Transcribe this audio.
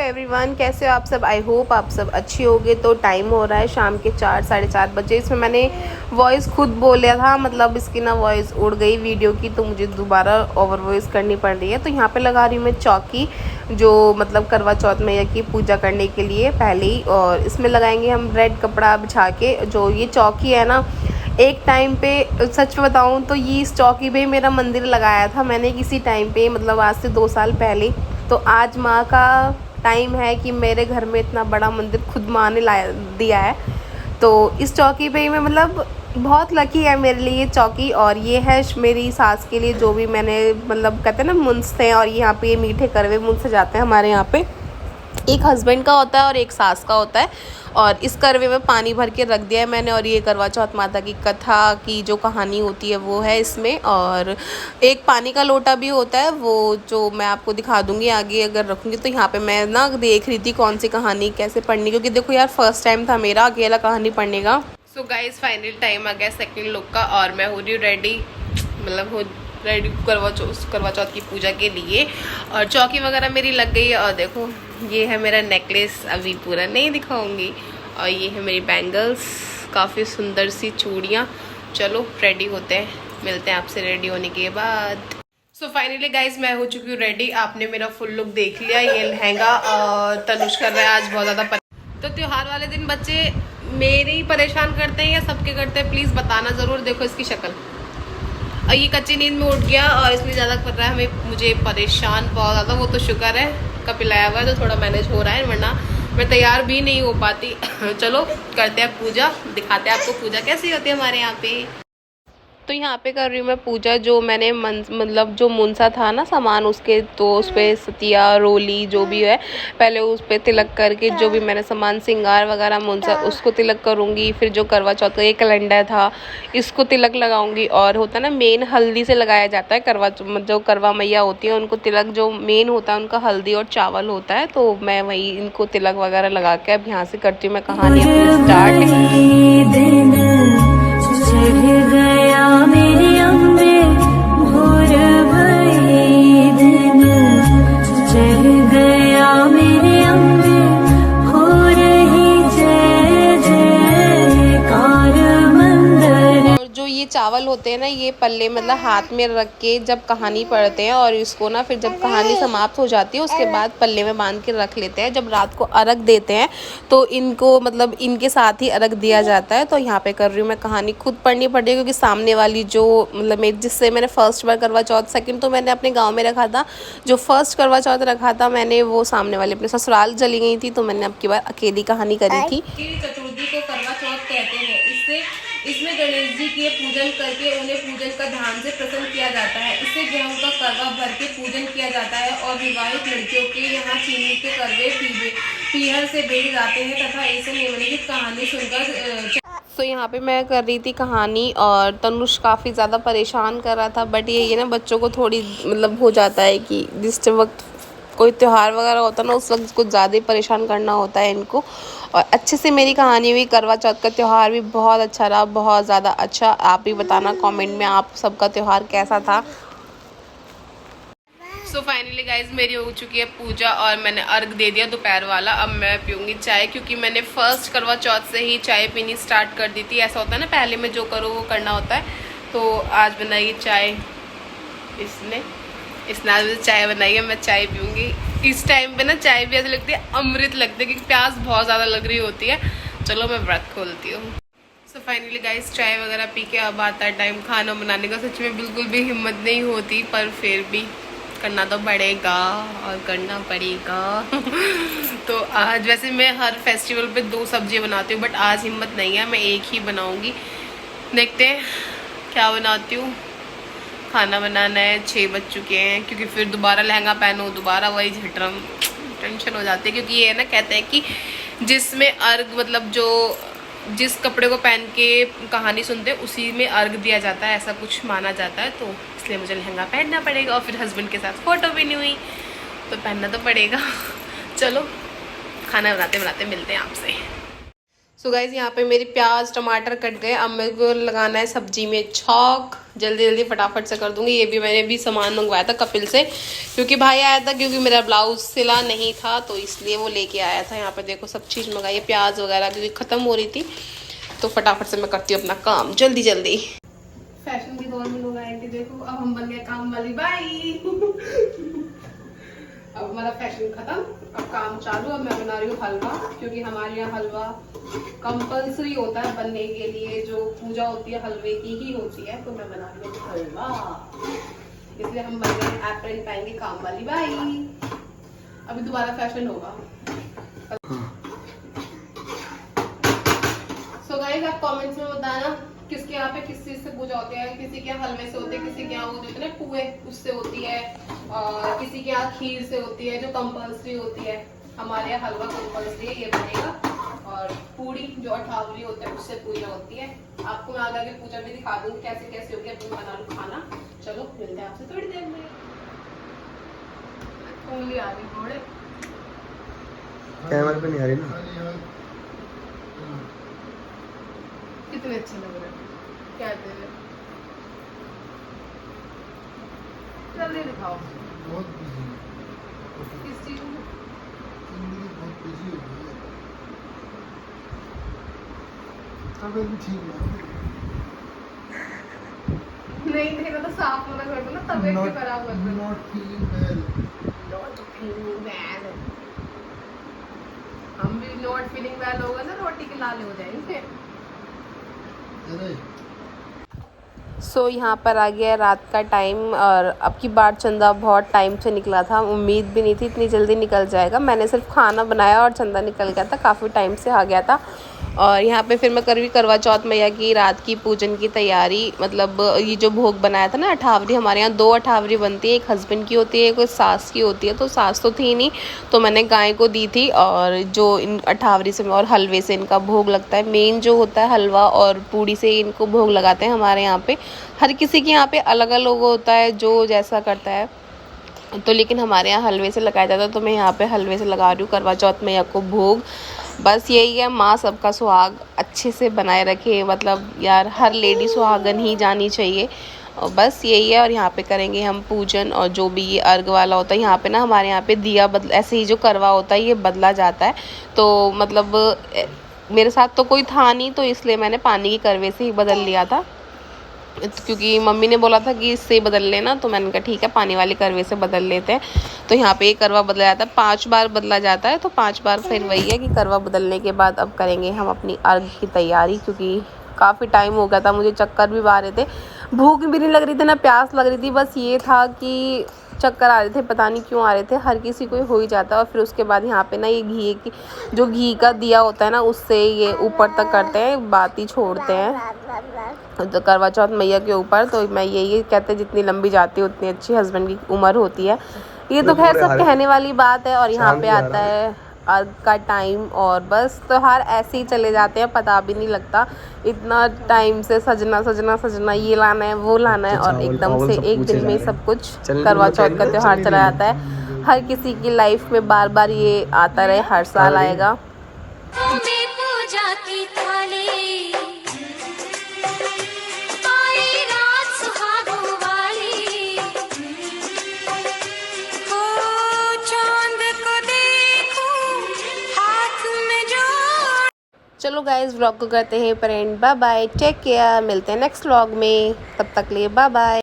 Everyone, कैसे हो आप सब। आई होप आप सब अच्छी होगे। तो टाइम हो रहा है शाम के 4 साढ़े 4 बजे। इसमें मैंने वॉइस खुद बोला था, मतलब इसकी ना वॉइस उड़ गई वीडियो की, तो मुझे दोबारा ओवर वॉइस करनी पड़ रही है। तो यहाँ पे लगा रही हूँ मैं चौकी, जो मतलब करवा चौथ मैया की पूजा करने के लिए पहले ही। और इसमें लगाएंगे हम रेड कपड़ा बिछा के। जो ये चौकी है ना, एक टाइम पे सच बताऊं तो ये इस चौकी पे मेरा मंदिर लगाया था मैंने किसी टाइम पे, मतलब आज से 2 साल पहले। तो आज माँ का टाइम है कि मेरे घर में इतना बड़ा मंदिर खुद माँ ने ला दिया है। तो इस चौकी पे मैं मतलब बहुत लकी है मेरे लिए ये चौकी। और ये है मेरी सास के लिए, जो भी मैंने मतलब कहते हैं ना मुंसते हैं। और यहाँ पे ये मीठे करवे मुंस जाते हैं हमारे यहाँ पे। एक हस्बैंड का होता है और एक सास का होता है। और इस करवे में पानी भर के रख दिया है मैंने। और ये करवा चौथ माता की कथा की जो कहानी होती है वो है इसमें। और एक पानी का लोटा भी होता है, वो जो मैं आपको दिखा दूंगी आगे अगर रखूँगी। तो यहाँ पे मैं ना देख रही थी कौन सी कहानी कैसे पढ़नी, क्योंकि देखो यार फर्स्ट टाइम था मेरा अकेला कहानी पढ़ने का। सो गाइज फाइनल टाइम आ गया सेकेंड लुक का, और मैं हो रही हूँ रेडी, मतलब हो रेडी करवा चौथ की पूजा के लिए। और चौकी वगैरह मेरी लग गई है। और देखो ये है मेरा नेकलेस, अभी पूरा नहीं दिखाऊंगी। और ये है मेरी बैंगल्स, काफ़ी सुंदर सी चूड़ियाँ। चलो रेडी होते हैं, मिलते हैं आपसे रेडी होने के बाद। सो फाइनली गाइज मैं हो चुकी हूँ रेडी। आपने मेरा फुल लुक देख लिया। ये लहंगा और तनुष कर रहा है आज बहुत ज़्यादा। तो त्योहार वाले दिन बच्चे मेरे ही परेशान करते हैं या सबके करते हैं, प्लीज़ बताना ज़रूर। देखो इसकी शक्ल, और ये कच्ची नींद में उठ गया और इसलिए ज़्यादा कर रहा है हमें, मुझे परेशान बहुत ज़्यादा। वो तो शुक्र है का पिलाया हुआ है तो थोड़ा मैनेज हो रहा है, वरना मैं तैयार भी नहीं हो पाती। चलो करते हैं पूजा, दिखाते हैं आपको पूजा कैसी होती है हमारे यहाँ पे। तो यहाँ पे कर रही हूँ मैं पूजा। जो मैंने मतलब जो मुनसा था ना सामान उसके, तो उस पर सतिया रोली जो भी है, पहले उस पर तिलक करके जो भी मैंने सामान सिंगार वगैरह मुनसा उसको तिलक करूँगी। फिर जो करवा चौथ का ये कैलेंडर था इसको तिलक लगाऊंगी। और होता है ना मेन हल्दी से लगाया जाता है करवा, जो करवा मैया होती है उनको तिलक जो मेन होता है उनका हल्दी और चावल होता है। तो मैं वही इनको तिलक वगैरह लगा के अब यहाँ से करती हूँ मैं कहानी अपनी स्टार्ट। गया मेरे अम्बे भोर भई दिन, चढ़ गया मेरे अम्बे हो रही जय जयकार मंदिर। और जो ये चावल होते हैं ना, ये पल्ले मतलब हाथ में रख के जब कहानी पढ़ते हैं, और इसको ना फिर जब कहानी समाप्त हो जाती है उसके बाद पल्ले में बांध के रख लेते हैं। जब रात को अर्घ देते हैं तो इनको मतलब इनके साथ ही अर्घ दिया जाता है। तो यहाँ पे कर रही हूँ मैं कहानी, खुद पढ़नी पड़ रही है क्योंकि सामने वाली जो मतलब मैं जिससे मैंने फर्स्ट बार करवा चौथ, सेकंड तो मैंने अपने गाँव में रखा था, जो फर्स्ट करवा चौथ रखा था मैंने वो सामने वाले अपने ससुराल चली गई थी। तो मैंने अब की बार अकेली कहानी करी थी। चतुर्थी को करवा चौथ कहते हैं। इसमें गणेश जी के पूजन करके उन्हें पूजन का ध्यान से प्रसन्न किया जाता है। इससे गेहूं का करवा भर के पूजन किया जाता है। और विवाहित लड़कियों के यहाँ चीनी के करवे पीहर से भेजे जाते हैं तथा ऐसे निम्नलिखित कहानी सुनकर। तो यहाँ पे मैं कर रही थी कहानी और तनुष काफ़ी ज़्यादा परेशान कर रहा था। बट ये ना बच्चों को थोड़ी मतलब हो जाता है कि जिस वक्त कोई त्यौहार वगैरह होता है ना उस वक्त कुछ ज़्यादा ही परेशान करना होता है इनको। और अच्छे से मेरी कहानी हुई। करवा चौथ का त्यौहार भी बहुत अच्छा रहा, बहुत ज़्यादा अच्छा। आप भी बताना कमेंट में आप सबका त्यौहार कैसा था। सो फाइनली गाइज मेरी हो चुकी है पूजा और मैंने अर्घ दे दिया दोपहर वाला। अब मैं पीऊँगी चाय, क्योंकि मैंने फर्स्ट करवा चौथ से ही चाय पीनी स्टार्ट कर दी थी। ऐसा होता है ना पहले में जो करो वो करना होता है। तो आज बनाई चाय इसने आज चाय बनाई है, मैं चाय पीऊँगी। इस टाइम पे ना चाय भी ऐसी लगती है अमृत लगती है, क्योंकि प्यास बहुत ज़्यादा लग रही होती है। चलो मैं व्रत खोलती हूँ। सो फाइनली गाइस चाय वगैरह पी के अब आता है टाइम खाना बनाने का। सच में बिल्कुल भी हिम्मत नहीं होती, पर फिर भी करना तो पड़ेगा और करना पड़ेगा। तो आज वैसे मैं हर फेस्टिवल पे 2 सब्जियाँ बनाती हूँ, बट आज हिम्मत नहीं है, मैं एक ही बनाऊँगी। देखते हैं क्या बनाती हूँ। खाना बनाना है, 6 बज चुके हैं, क्योंकि फिर दोबारा लहंगा पहनो, दोबारा वही झटरम, टेंशन हो जाती है। क्योंकि ये ना कहते हैं कि जिसमें अर्घ मतलब जो जिस कपड़े को पहन के कहानी सुनते हैं उसी में अर्घ दिया जाता है, ऐसा कुछ माना जाता है। तो इसलिए मुझे लहंगा पहनना पड़ेगा। और फिर हस्बैंड के साथ फ़ोटो भी नहीं हुई तो पहनना तो पड़ेगा। चलो खाना बनाते बनाते मिलते हैं आपसे। सो गाइस यहाँ पे मेरी प्याज टमाटर कट गए। अब मेरे को लगाना है सब्जी में छौंक। जल्दी जल्दी फटाफट से कर दूंगी। ये भी मैंने भी सामान मंगवाया था कपिल से, क्योंकि भाई आया था, क्योंकि मेरा ब्लाउज सिला नहीं था तो इसलिए वो लेके आया था। यहाँ पे देखो सब चीज़ मंगाई है, प्याज वगैरह, क्योंकि ख़त्म हो रही थी। तो फटाफट से मैं करती हूँ अपना काम जल्दी जल्दी। फैशन की दौर में लोग आएंगे, देखो अब हम बन गए काम वाली बाई। अब हमारा फैशन खत्म, अब काम चालू। अब मैं बना रही हूँ हलवा, क्योंकि हमारे यहाँ हलवा कंपल्सरी होता है बनने के लिए। जो पूजा होती है हलवे की ही होती है, तो मैं बना रही हूँ हलवा। इसलिए हम बन गए एप्रन पहनेंगे काम वाली बाई। अभी दोबारा फैशन होगा। सो गाइस आप कमेंट्स में बताना किसके यहाँ पे किस चीज से पूजा होती है। किसी के यहाँ हलवे से होती है, किसी के यहाँ वो जो होते हैं पुए उससे होती है, और किसी के यहाँ खीर से होती है जो कंपल्सरी होती है। हमारे यहाँ हलवा कंपल्सरी है, ये बनेगा। और पूड़ी जो अठावरी होता है उससे पूजा होती है। आपको मैं आगे पूजा भी दिखा दूंगी कैसे कैसे होगी। अब मैं बना लूँ खाना। चलो मिलते हैं आपसे थोड़ी देर में। उंगली आ रही थोड़े, कैमरे पे नहीं आ रही ना। कितने अच्छे लग रहे हैं, क्या दे रहे जल्दी दिखाओ। बहुत बिजी है। किस चीज में? जिंदगी बहुत बिजी हो गई है। तबीयत भी ठीक नहीं देखना तो साफ मत कर दो ना, तबीयत भी खराब कर दो। Not feeling well. Not feeling well. हम भी नॉट फीलिंग वेल होगा ना, रोटी के लाल हो जाएंगे। अरे सो यहाँ पर आ गया रात का टाइम, और अब की बार चंदा बहुत टाइम से निकला था। उम्मीद भी नहीं थी इतनी जल्दी निकल जाएगा। मैंने सिर्फ खाना बनाया और चंदा निकल गया था, काफ़ी टाइम से आ गया था। और यहाँ पे फिर मैं करवा चौथ मैया की रात की पूजन की तैयारी। मतलब ये जो भोग बनाया था ना अठावरी, हमारे यहाँ 2 अठावरी बनती है, एक हस्बैंड की होती है, एक सास की होती है। तो सास तो थी नहीं, तो मैंने गाय को दी थी। और जो इन अठावरी से और हलवे से इनका भोग लगता है। मेन जो होता है हलवा और पूड़ी से इनको भोग लगाते हैं हमारे यहाँ पे। हर किसी के यहाँ पे अलग अलग होता है, जो जैसा करता है। तो लेकिन हमारे यहाँ हलवे से लगाया जाता है, तो मैं यहाँ पे हलवे से लगा रही हूँ करवा चौथ मैया को भोग। बस यही है, माँ सबका सुहाग अच्छे से बनाए रखे। मतलब यार हर लेडी सुहागन ही जानी चाहिए, और बस यही है। और यहाँ पे करेंगे हम पूजन, और जो भी ये अर्घ वाला होता है यहाँ पे ना, हमारे यहाँ पे दिया ऐसे ही जो करवा होता है ये बदला जाता है। तो मतलब मेरे साथ तो कोई था नहीं, तो इसलिए मैंने पानी की करवे से ही बदल लिया था, क्योंकि मम्मी ने बोला था कि इससे बदल लेना। तो मैंने कहा ठीक है, पानी वाले करवे से बदल लेते हैं। तो यहाँ पे ये करवा बदला जाता है, 5 बार बदला जाता है। तो 5 बार फिर वही है कि करवा बदलने के बाद अब करेंगे हम अपनी अर्घ की तैयारी, क्योंकि काफ़ी टाइम हो गया था। मुझे चक्कर भी आ रहे थे, भूख भी नहीं लग रही थी, ना प्यास लग रही थी। बस ये था कि चक्कर आ रहे थे, पता नहीं क्यों आ रहे थे। हर किसी को हो ही जाता है। और फिर उसके बाद यहाँ पे ना ये घी का दिया होता है ना, उससे ये ऊपर तक करते हैं, बाती छोड़ते हैं तो करवा चौथ मैया के ऊपर। तो मैं यही कहते हैं जितनी लंबी जाती है उतनी अच्छी हस्बैंड की उम्र होती है। ये तो खैर सब कहने वाली बात है। और यहाँ पे आता है अर्घ का टाइम, और बस त्योहार ऐसे ही चले जाते हैं, पता भी नहीं लगता। इतना टाइम से सजना, ये लाना है वो लाना है, और एकदम से एक दिन में सब कुछ करवा चौथ का त्योहार चला जाता है। हर किसी की लाइफ में बार बार ये आता रहे, हर साल आएगा। पूजा की थाली चलो गाइस व्लॉग को करते हैं पर end. Bye bye, take care, मिलते हैं नेक्स्ट व्लॉग में। तब तक लिए बाय बाय।